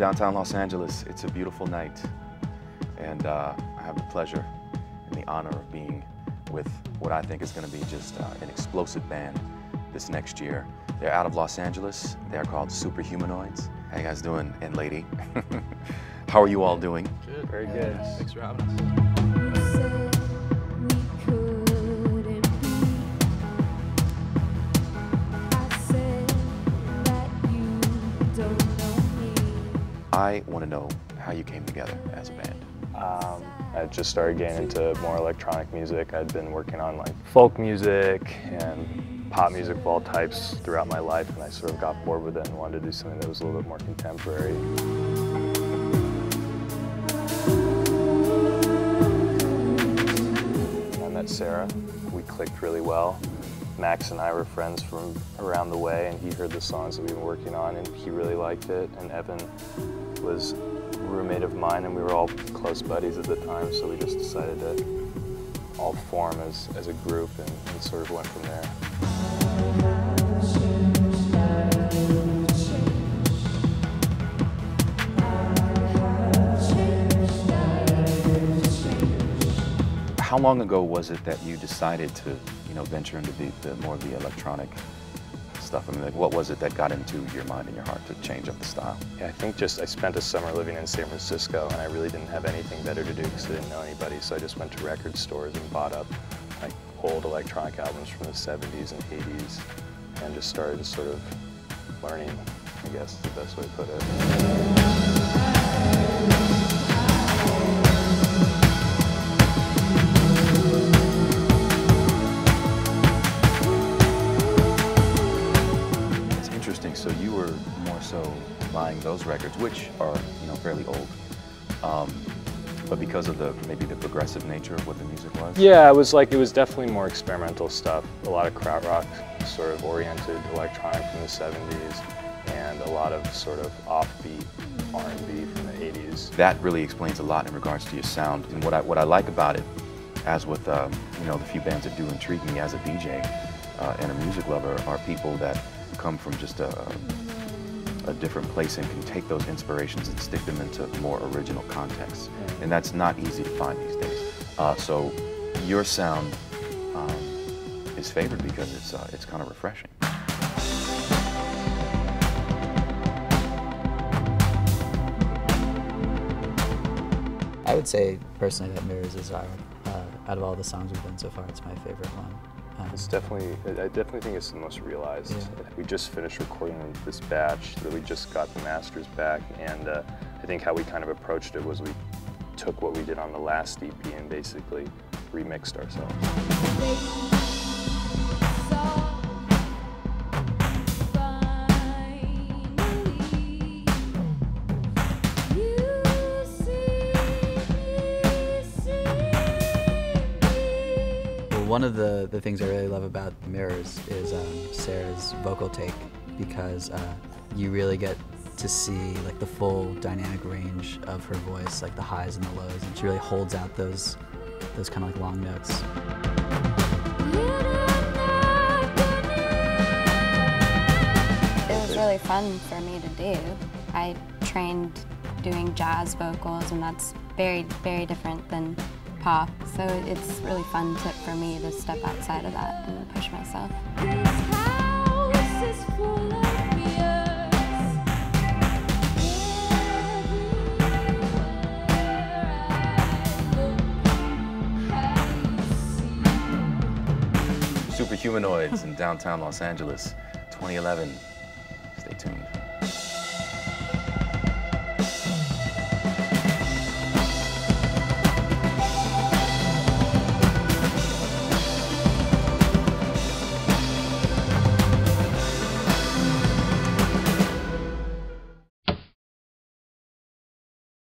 downtown Los Angeles. It's a beautiful night, and I have the pleasure and the honor of being with what I think is going to be just an explosive band this next year. They're out of Los Angeles. They are called Superhumanoids. How you guys doing, and lady? How are you all doing? Good, very good. Thanks for having us. I want to know how you came together as a band. I just started getting into more electronic music. I'd been working on like folk music and pop music of all types throughout my life, and I sort of got bored with it and wanted to do something that was a little bit more contemporary. I met Sarah. We clicked really well. Max and I were friends from around the way, and he heard the songs that we've been working on, and he really liked it. And Evan was a roommate of mine, and we were all close buddies at the time, so we just decided to all form as a group, and sort of went from there. How long ago was it that you decided to, venture into the more of the electronic stuff? I mean, like, what was it that got into your mind and your heart to change up the style? Yeah, I think I spent a summer living in San Francisco, and I really didn't have anything better to do because I didn't know anybody, so I just went to record stores and bought up like old electronic albums from the 70s and 80s, and just started sort of learning, I guess is the best way to put it. So you were more so buying those records, which are, fairly old, but because of maybe the progressive nature of what the music was? Yeah, it was definitely more experimental stuff. A lot of krautrock sort of oriented electronic from the 70s, and a lot of sort of offbeat R&B from the 80s. That really explains a lot in regards to your sound. And what I like about it, as with the few bands that do intrigue me as a DJ and a music lover, are people that come from just a different place and can take those inspirations and stick them into more original contexts. And that's not easy to find these days. So your sound is favored because it's kind of refreshing. I would say personally that Mirrors is out of all the songs we've done so far, it's my favorite one. It's I definitely think it's the most realized. Yeah. We just finished recording this batch that we just got the masters back, and I think how we kind of approached it was we took what we did on the last EP and basically remixed ourselves. One of the things I really love about Mirrors is Sarah's vocal take, because you really get to see like the full dynamic range of her voice, like the highs and the lows, and she really holds out those kind of like long notes. It was really fun for me to do. I trained doing jazz vocals, and that's very, very different than pop, so it's really fun for me to step outside of that and push myself. Superhumanoids in downtown Los Angeles, 2011. Stay tuned.